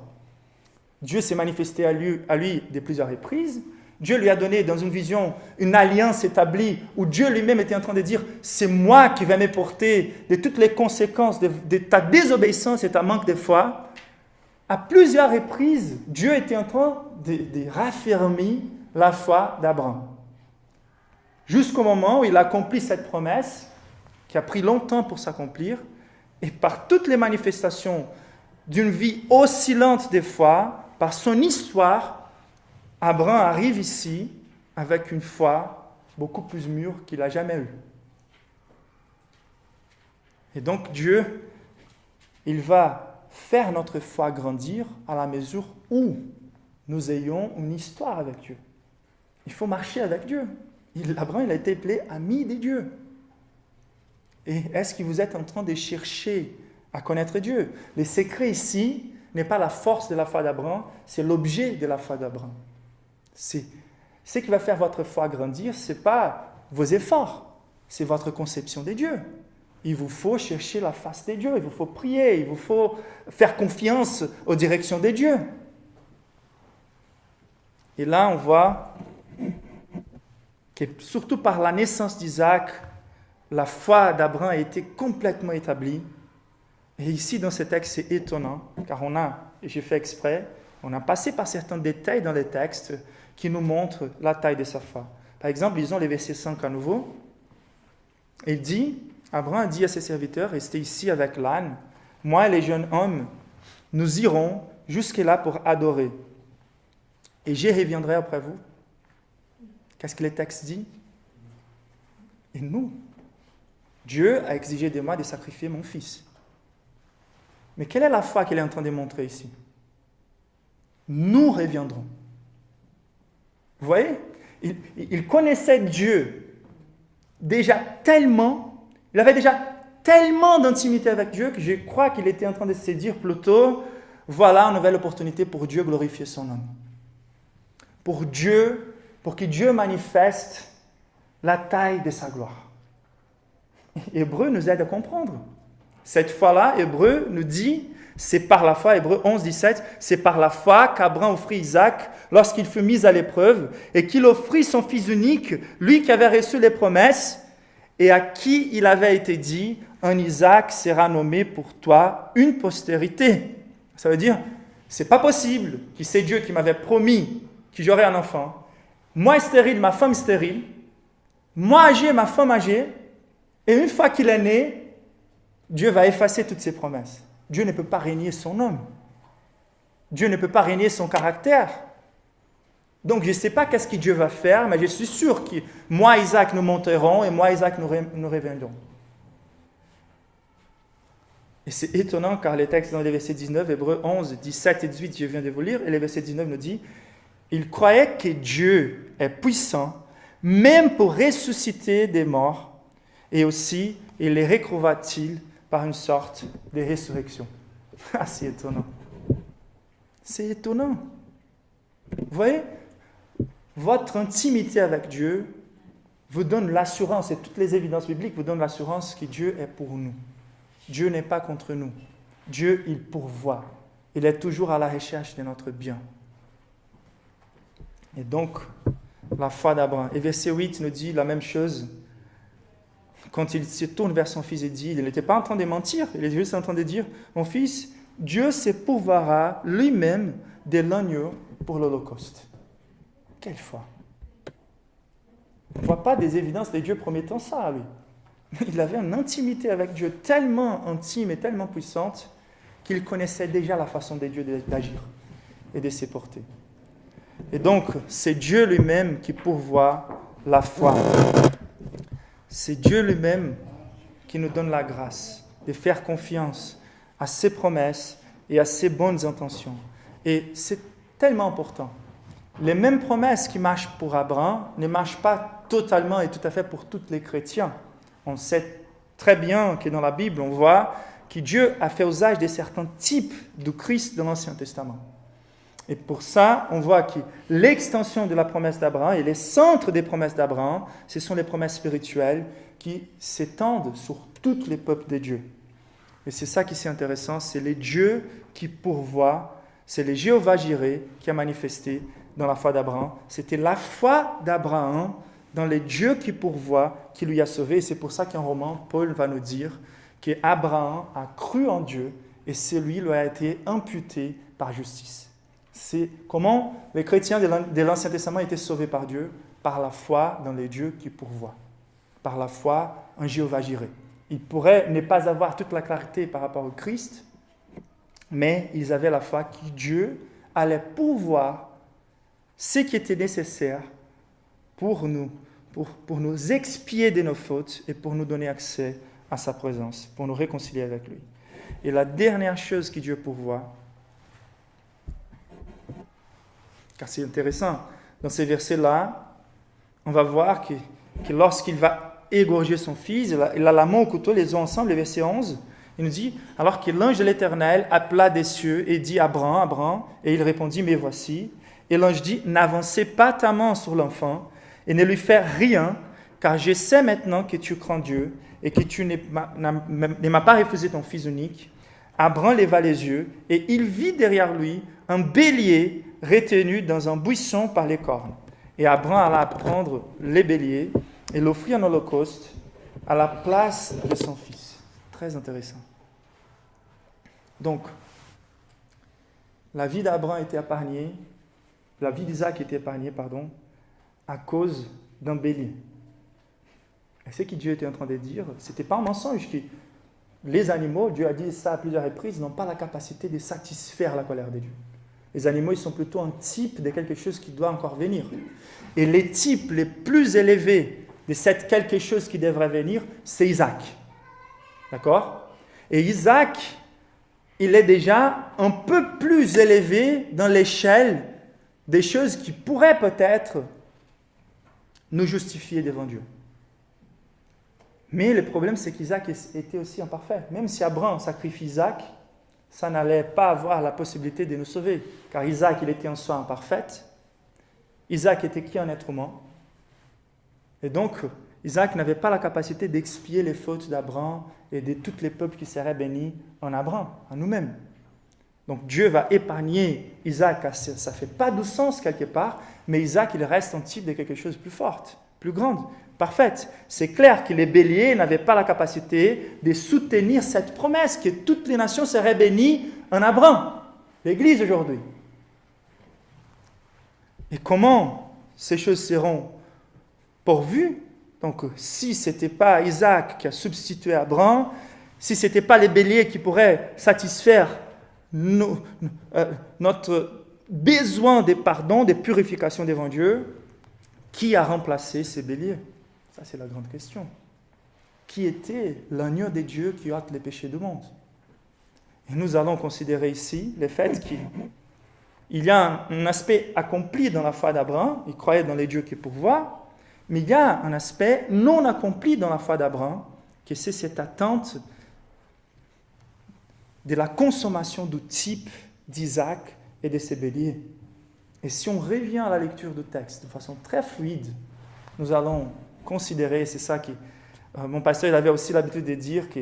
Dieu s'est manifesté à lui de plusieurs reprises. Dieu lui a donné dans une vision une alliance établie où Dieu lui-même était en train de dire « C'est moi qui vais me porter de toutes les conséquences de ta désobéissance et ta manque de foi. » À plusieurs reprises, Dieu était en train de raffermir la foi d'Abraham. Jusqu'au moment où il a accompli cette promesse qui a pris longtemps pour s'accomplir, et par toutes les manifestations d'une vie oscillante des foi, par son histoire, Abraham arrive ici avec une foi beaucoup plus mûre qu'il n'a jamais eue. Et donc Dieu, il va faire notre foi grandir à la mesure où nous ayons une histoire avec Dieu. Il faut marcher avec Dieu. Abraham, il a été appelé ami de Dieu. Et est-ce que vous êtes en train de chercher à connaître Dieu? Le secret ici n'est pas la force de la foi d'Abraham, c'est l'objet de la foi d'Abraham. Ce qui va faire votre foi grandir, ce n'est pas vos efforts, c'est votre conception de Dieu. Il vous faut chercher la face de Dieu, il vous faut prier, il vous faut faire confiance aux directions de Dieu. Et là, on voit que surtout par la naissance d'Isaac, la foi d'Abraham a été complètement établie. Et ici, dans ce texte, c'est étonnant, car j'ai fait exprès, on a passé par certains détails dans les textes qui nous montrent la taille de sa foi. Par exemple, lisons les versets 5 à nouveau. Abraham dit à ses serviteurs, restez ici avec l'âne, moi et les jeunes hommes, nous irons jusque-là pour adorer. Et je reviendrai après vous. Qu'est-ce que le texte dit? Et nous, Dieu a exigé de moi de sacrifier mon fils. Mais quelle est la foi qu'il est en train de montrer ici? Nous reviendrons. Vous voyez? Il connaissait Dieu déjà tellement, il avait déjà tellement d'intimité avec Dieu que je crois qu'il était en train de se dire plutôt, voilà une nouvelle opportunité pour Dieu glorifier son nom. Pour que Dieu manifeste la taille de sa gloire. Hébreu nous aide à comprendre. Cette fois-là, Hébreu nous dit C'est par la foi, Hébreux 11, 17, c'est par la foi qu'Abraham offrit Isaac lorsqu'il fut mis à l'épreuve et qu'il offrit son fils unique, lui qui avait reçu les promesses et à qui il avait été dit, un Isaac sera nommé pour toi une postérité. Ça veut dire, c'est pas possible que c'est Dieu qui m'avait promis que j'aurais un enfant. Moi stérile, ma femme stérile, moi âgé, ma femme âgée, et une fois qu'il est né, Dieu va effacer toutes ses promesses. Dieu ne peut pas régner son nom. Dieu ne peut pas régner son caractère. Donc je ne sais pas qu'est-ce que Dieu va faire, mais je suis sûr que moi, Isaac, nous monterons et moi, Isaac, nous reviendrons. Et c'est étonnant car les textes dans les versets 19, Hébreux 11, 17 et 18, je viens de vous lire, et le verset 19 nous dit « Il croyait que Dieu est puissant, même pour ressusciter des morts, et aussi il les recouvra-t-il par une sorte de résurrection. » Ah, c'est étonnant. C'est étonnant. Vous voyez, votre intimité avec Dieu vous donne l'assurance, et toutes les évidences bibliques vous donnent l'assurance que Dieu est pour nous. Dieu n'est pas contre nous. Dieu, il pourvoit. Il est toujours à la recherche de notre bien. Et donc, la foi d'Abraham. Et verset 8 nous dit la même chose. Quand il se tourne vers son fils et dit, il n'était pas en train de mentir, il est juste en train de dire, mon fils, Dieu se pourvoira lui-même de l'agneau pour l'Holocauste. Quelle foi! On ne voit pas des évidences de Dieu promettant ça à lui. Il avait une intimité avec Dieu tellement intime et tellement puissante qu'il connaissait déjà la façon de Dieu d'agir et de se porter. Et donc, c'est Dieu lui-même qui pourvoit la foi. C'est Dieu lui-même qui nous donne la grâce de faire confiance à ses promesses et à ses bonnes intentions. Et c'est tellement important. Les mêmes promesses qui marchent pour Abraham ne marchent pas totalement et tout à fait pour tous les chrétiens. On sait très bien que dans la Bible, on voit que Dieu a fait usage de certains types de Christ dans l'Ancien Testament. Et pour ça, on voit que l'extension de la promesse d'Abraham et les centres des promesses d'Abraham, ce sont les promesses spirituelles qui s'étendent sur tous les peuples de Dieu. Et c'est ça qui est intéressant, c'est les dieux qui pourvoient, c'est le Jéhovah Jireh qui a manifesté dans la foi d'Abraham. C'était la foi d'Abraham dans les dieux qui pourvoient qui lui a sauvé. Et c'est pour ça qu'en Romains, Paul va nous dire qu'Abraham a cru en Dieu et celui lui a été imputé par justice. C'est comment les chrétiens de l'Ancien Testament étaient sauvés par Dieu, par la foi dans les dieux qui pourvoient, par la foi en Jéhovah Jireh. Ils pourraient ne pas avoir toute la clarté par rapport au Christ, mais ils avaient la foi que Dieu allait pourvoir ce qui était nécessaire pour nous expier de nos fautes et pour nous donner accès à sa présence, pour nous réconcilier avec lui. Et la dernière chose que Dieu pourvoit, car c'est intéressant, dans ces versets-là, on va voir que lorsqu'il va égorger son fils, il a la main au couteau, les os ensemble, le verset 11, il nous dit, alors que l'ange de l'Éternel appela des cieux et dit, Abraham, Abraham, et il répondit, mais voici. Et l'ange dit, n'avancez pas ta main sur l'enfant et ne lui fais rien, car je sais maintenant que tu crains Dieu et que tu ne m'as pas refusé ton fils unique. Abraham leva les yeux et il vit derrière lui un bélier retenu dans un buisson par les cornes. Et Abraham alla prendre les béliers et l'offrit en holocauste à la place de son fils. Très intéressant. Donc, la vie d'Abraham était épargnée, la vie d'Isaac était épargnée, à cause d'un bélier. Et ce que Dieu était en train de dire, ce n'était pas un mensonge. Que les animaux, Dieu a dit ça à plusieurs reprises, n'ont pas la capacité de satisfaire la colère de Dieu. Les animaux, ils sont plutôt un type de quelque chose qui doit encore venir. Et les types les plus élevés de cette quelque chose qui devrait venir, c'est Isaac. D'accord? Et Isaac, il est déjà un peu plus élevé dans l'échelle des choses qui pourraient peut-être nous justifier devant Dieu. Mais le problème, c'est qu'Isaac était aussi imparfait. Même si Abraham sacrifie Isaac, ça n'allait pas avoir la possibilité de nous sauver. Car Isaac, il était en soi imparfait. Isaac était qui un être humain. Et donc, Isaac n'avait pas la capacité d'expier les fautes d'Abraham et de tous les peuples qui seraient bénis en Abraham, en nous-mêmes. Donc Dieu va épargner Isaac. Ça ne fait pas de sens quelque part, mais Isaac, il reste un type de quelque chose de plus fort, plus grand, parfaite. C'est clair que les béliers n'avaient pas la capacité de soutenir cette promesse que toutes les nations seraient bénies en Abraham, l'Église aujourd'hui. Et comment ces choses seront pourvues? Donc, si ce n'était pas Isaac qui a substitué Abraham, si ce n'était pas les béliers qui pourraient satisfaire notre besoin de pardon, de purification devant Dieu, qui a remplacé ces béliers? Ça, c'est la grande question. Qui était l'agneau de Dieu qui ôte les péchés du monde? Et nous allons considérer ici le fait qu'il y a un aspect accompli dans la foi d'Abraham, il croyait dans les dieux qui pourvoient, mais il y a un aspect non accompli dans la foi d'Abraham, que c'est cette attente de la consommation du type d'Isaac et de ses béliers. Et si on revient à la lecture du texte de façon très fluide, nous allons considérer, c'est ça que mon pasteur il avait aussi l'habitude de dire, que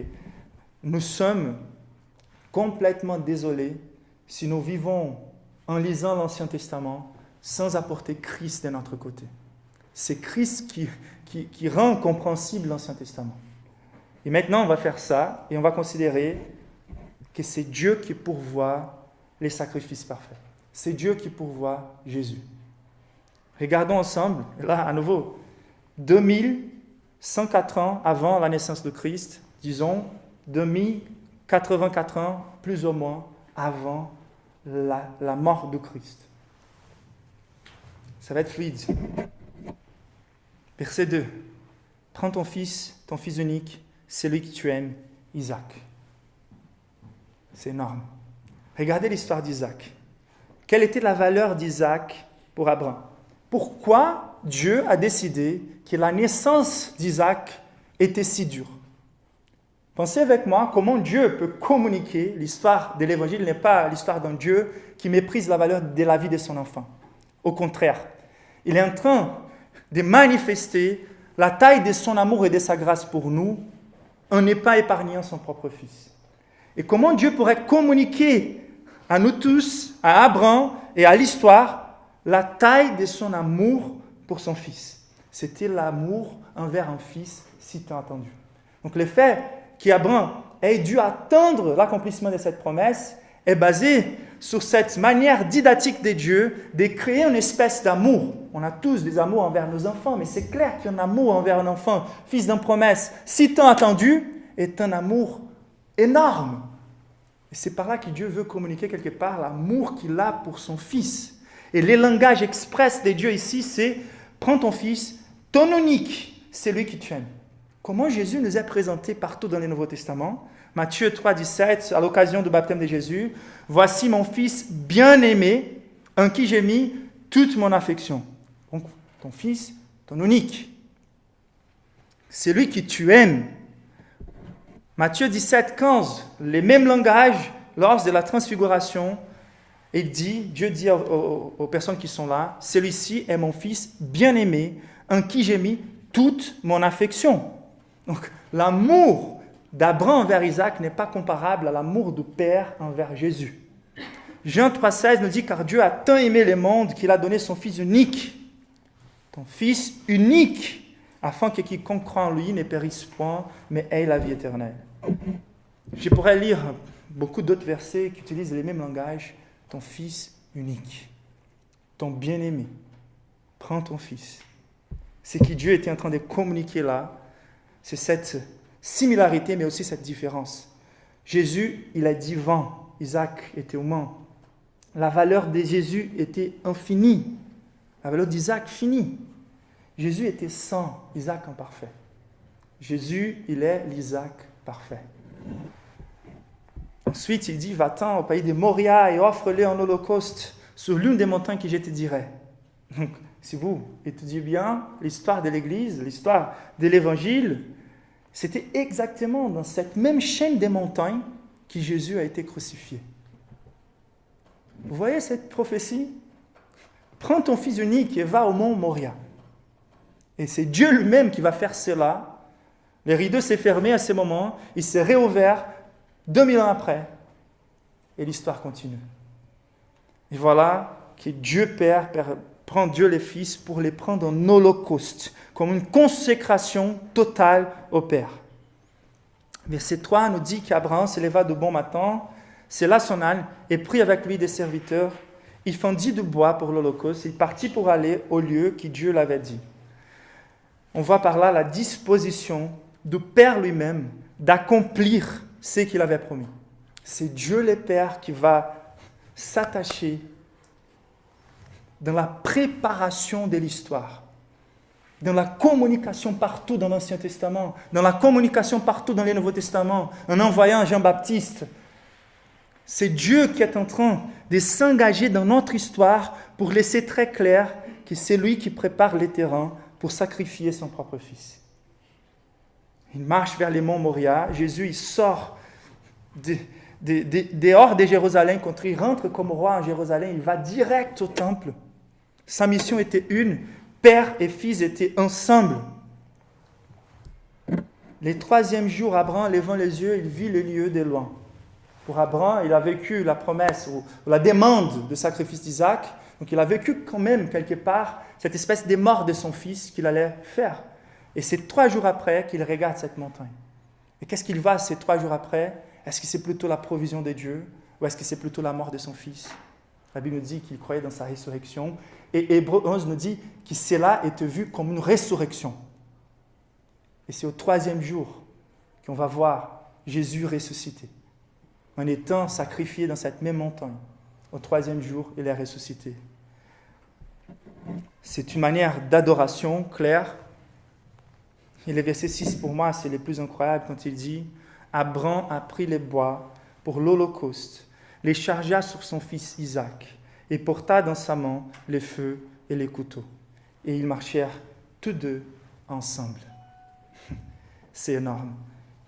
nous sommes complètement désolés si nous vivons en lisant l'Ancien Testament sans apporter Christ de notre côté. C'est Christ qui rend compréhensible l'Ancien Testament. Et maintenant, on va faire ça et on va considérer que c'est Dieu qui pourvoit les sacrifices parfaits. C'est Dieu qui pourvoit Jésus. Regardons ensemble, là à nouveau, 2104 ans avant la naissance de Christ, disons 2084 ans plus ou moins avant la mort de Christ. Ça va être fluide. Verset 2. Prends ton fils unique, celui que tu aimes, Isaac. C'est énorme. Regardez l'histoire d'Isaac. Quelle était la valeur d'Isaac pour Abraham? Pourquoi Dieu a décidé que la naissance d'Isaac était si dure? Pensez avec moi comment Dieu peut communiquer. L'histoire de l'Évangile n'est pas l'histoire d'un Dieu qui méprise la valeur de la vie de son enfant. Au contraire, il est en train de manifester la taille de son amour et de sa grâce pour nous en n'est pas épargnant son propre fils. Et comment Dieu pourrait communiquer à nous tous, à Abraham et à l'histoire, la taille de son amour pour son fils. C'était l'amour envers un fils si tant attendu. Donc le fait qu'Abraham ait dû attendre l'accomplissement de cette promesse est basé sur cette manière didactique de Dieu de créer une espèce d'amour. On a tous des amours envers nos enfants, mais c'est clair qu'un amour envers un enfant, fils d'une promesse si tant attendu, est un amour énorme. Et c'est par là que Dieu veut communiquer quelque part l'amour qu'il a pour son fils. Et le langage express de Dieu ici, c'est « Prends ton fils, ton unique, c'est lui qui tu aimes ». Comment Jésus nous est présenté partout dans le Nouveau Testament? Matthieu 3, 17, à l'occasion du baptême de Jésus, « Voici mon fils bien-aimé, en qui j'ai mis toute mon affection. » Donc, ton fils, ton unique. C'est lui qui tu aimes. Matthieu 17, 15, les mêmes langages lors de la transfiguration, et Dieu dit aux personnes qui sont là, « Celui-ci est mon fils bien-aimé, en qui j'ai mis toute mon affection. » Donc, l'amour d'Abraham envers Isaac n'est pas comparable à l'amour du Père envers Jésus. Jean 3,16 nous dit « Car Dieu a tant aimé le monde qu'il a donné son Fils unique. » Ton Fils unique, afin que quiconque croit en lui ne périsse point, mais ait la vie éternelle. Je pourrais lire beaucoup d'autres versets qui utilisent les mêmes langages. Ton Fils unique, ton bien-aimé, prends ton Fils. Ce que Dieu était en train de communiquer là, c'est cette similarité, mais aussi cette différence. Jésus, il est divin, Isaac était humain. La valeur de Jésus était infinie, la valeur d'Isaac finie. Jésus était saint, Isaac imparfait. Jésus, il est l'Isaac parfait. Ensuite, il dit, va-t'en au pays de Moria et offre-le en holocauste sur l'une des montagnes que je te dirai. Donc, si vous étudiez bien l'histoire de l'Église, l'histoire de l'Évangile, c'était exactement dans cette même chaîne des montagnes que Jésus a été crucifié. Vous voyez cette prophétie? Prends ton fils unique et va au mont Moria. Et c'est Dieu lui-même qui va faire cela. Le rideau s'est fermé à ce moment, il s'est réouvert 2000 ans après. Et l'histoire continue. Et voilà que Dieu Père prend Dieu le Fils pour les prendre en holocauste, comme une consécration totale au Père. Verset 3 nous dit qu'Abraham se leva de bon matin, sella son âne et prit avec lui des serviteurs. Il fendit du bois pour l'holocauste. Il partit pour aller au lieu que Dieu l'avait dit. On voit par là la disposition du Père lui-même d'accomplir ce qu'il avait promis. C'est Dieu le Père qui va s'attacher dans la préparation de l'histoire, dans la communication partout dans l'Ancien Testament, dans la communication partout dans le Nouveau Testament, en envoyant Jean-Baptiste. C'est Dieu qui est en train de s'engager dans notre histoire pour laisser très clair que c'est lui qui prépare les terrains pour sacrifier son propre Fils. Il marche vers les monts Moria. Jésus, il sort dehors de Jérusalem. Quand il rentre comme roi en Jérusalem, il va direct au temple. Sa mission était une. Père et Fils étaient ensemble. Le troisième jour, Abraham, levant les yeux, il vit le lieu de loin. Pour Abraham, il a vécu la promesse ou la demande de sacrifice d'Isaac. Donc il a vécu quand même quelque part cette espèce de mort de son fils qu'il allait faire. Et c'est 3 jours après qu'il regarde cette montagne. Et qu'est-ce qu'il voit ces 3 jours après? Est-ce que c'est plutôt la provision de Dieu ou est-ce que c'est plutôt la mort de son fils? La Bible nous dit qu'il croyait dans sa résurrection. Et Hébreux 11 nous dit que cela était vu comme une résurrection. Et c'est au 3e jour qu'on va voir Jésus ressuscité, en étant sacrifié dans cette même montagne. Au 3e jour, il est ressuscité. C'est une manière d'adoration claire. Et le verset 6, pour moi, c'est le plus incroyable quand il dit « Abraham a pris les bois pour l'holocauste, les chargea sur son fils Isaac, et porta dans sa main les feux et les couteaux. Et ils marchèrent tous deux ensemble. » C'est énorme.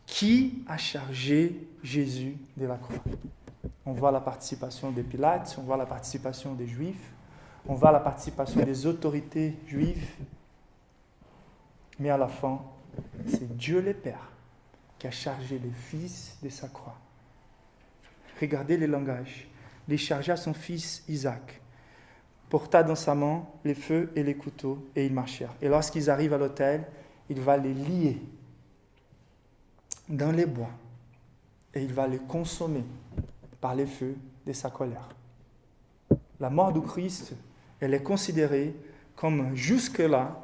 Qui a chargé Jésus de la croix? On voit la participation des Pilates, on voit la participation des Juifs, on voit la participation des autorités juives. Mais à la fin, c'est Dieu le Père qui a chargé le Fils de sa croix. Regardez le langage. Il chargea son fils Isaac, porta dans sa main les feux et les couteaux, et ils marchèrent. Et lorsqu'ils arrivent à l'autel, il va les lier dans les bois, et il va les consommer par les feux de sa colère. La mort du Christ, elle est considérée comme jusque-là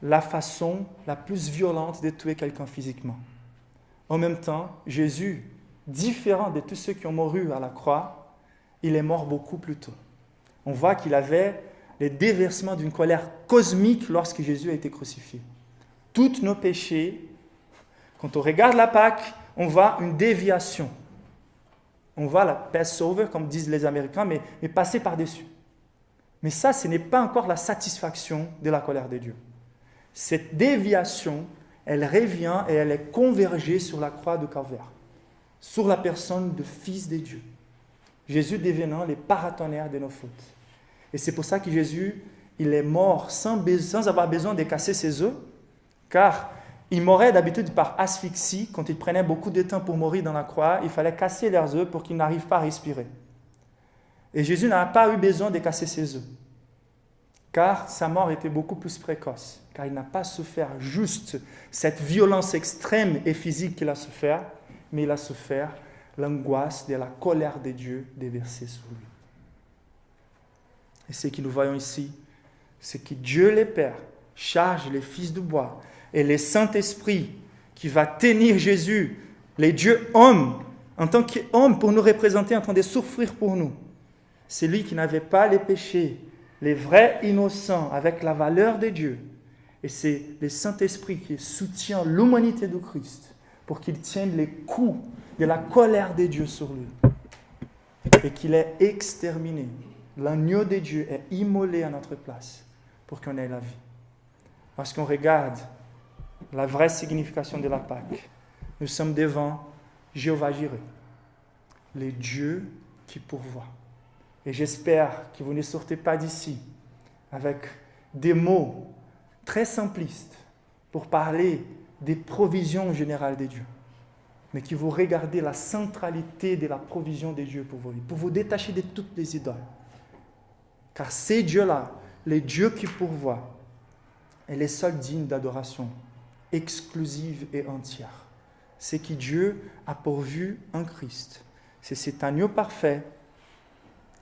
la façon la plus violente de tuer quelqu'un physiquement. En même temps, Jésus, différent de tous ceux qui ont mouru à la croix, il est mort beaucoup plus tôt. On voit qu'il avait les déversements d'une colère cosmique lorsque Jésus a été crucifié. Tous nos péchés, quand on regarde la Pâque, on voit une déviation. On voit la Passover, comme disent les Américains, mais passer par-dessus. Mais ça, ce n'est pas encore la satisfaction de la colère de Dieu. Cette déviation, elle revient et elle est convergée sur la croix de Calvaire, sur la personne du Fils de Dieu. Jésus devenant le paratonnerre de nos fautes. Et c'est pour ça que Jésus, il est mort sans avoir besoin de casser ses os, car il mourait d'habitude par asphyxie. Quand il prenait beaucoup de temps pour mourir dans la croix, il fallait casser leurs os pour qu'ils n'arrivent pas à respirer. Et Jésus n'a pas eu besoin de casser ses os, car sa mort était beaucoup plus précoce, car il n'a pas souffert juste cette violence extrême et physique qu'il a souffert, mais il a souffert l'angoisse de la colère de Dieu déversée sur lui. Et ce que nous voyons ici, c'est que Dieu le Père charge les fils du bois et le Saint-Esprit qui va tenir Jésus, les dieux hommes, en tant qu'homme pour nous représenter, en train de souffrir pour nous. C'est lui qui n'avait pas les péchés, les vrais innocents avec la valeur de Dieu. Et c'est le Saint-Esprit qui soutient l'humanité du Christ pour qu'il tienne les coups de la colère de Dieu sur lui et qu'il est exterminé. L'agneau de Dieu est immolé à notre place pour qu'on ait la vie. Parce qu'on regarde la vraie signification de la Pâque, nous sommes devant Jéhovah Jireh, le Dieu qui pourvoit. Et j'espère que vous ne sortez pas d'ici avec des mots très simplistes pour parler des provisions générales de Dieu. mais qui vous regardez la centralité de la provision de Dieu pour vos vies, pour vous détacher de toutes les idoles. Car ces dieux-là, les dieux qui pourvoient, est les seuls dignes d'adoration, exclusive et entière. C'est qui Dieu a pourvu en Christ. C'est cet agneau parfait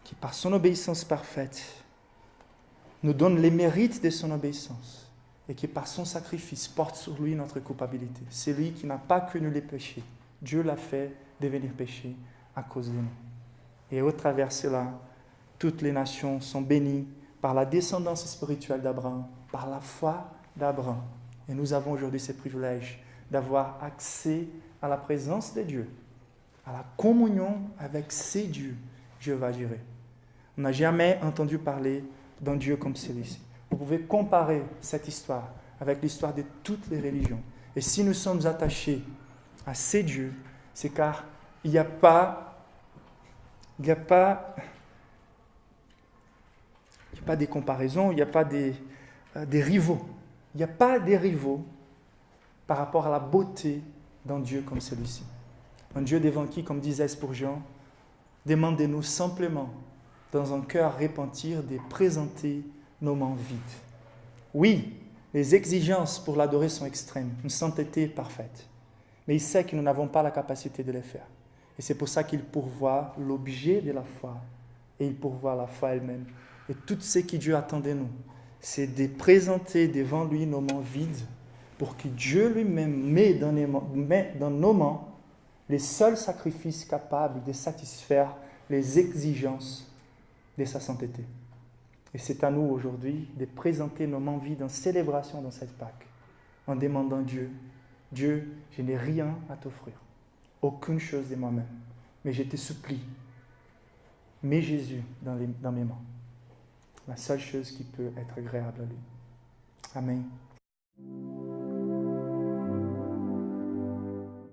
qui, par son obéissance parfaite, nous donne les mérites de son obéissance et qui, par son sacrifice, porte sur lui notre culpabilité. C'est lui qui n'a pas connu les péchés. Dieu l'a fait devenir péché à cause de nous. Et au travers de cela, toutes les nations sont bénies par la descendance spirituelle d'Abraham, par la foi d'Abraham. Et nous avons aujourd'hui ce privilège d'avoir accès à la présence de Dieu, à la communion avec ces dieux. Dieu va gérer. On n'a jamais entendu parler d'un Dieu comme celui-ci. Vous pouvez comparer cette histoire avec l'histoire de toutes les religions. Et si nous sommes attachés à ces dieux, c'est car il n'y a pas des comparaisons, il n'y a pas des rivaux. Il n'y a pas des rivaux par rapport à la beauté d'un Dieu comme celui-ci. Un Dieu devant qui, comme disait Spurgeon, demandez-nous simplement, dans un cœur repentir, de présenter nos mains vides. Oui, les exigences pour l'adorer sont extrêmes, une sainteté parfaite. Mais il sait que nous n'avons pas la capacité de les faire. Et c'est pour ça qu'il pourvoit l'objet de la foi. Et il pourvoit la foi elle-même. Et tout ce que Dieu attend de nous, c'est de présenter devant lui nos mains vides pour que Dieu lui-même met dans nos mains les seuls sacrifices capables de satisfaire les exigences de sa sainteté. Et c'est à nous aujourd'hui de présenter nos mains vides en célébration dans cette Pâque, en demandant Dieu, je n'ai rien à t'offrir, aucune chose de moi-même, mais je te supplie, mets Jésus dans mes mains, la seule chose qui peut être agréable à lui. Amen.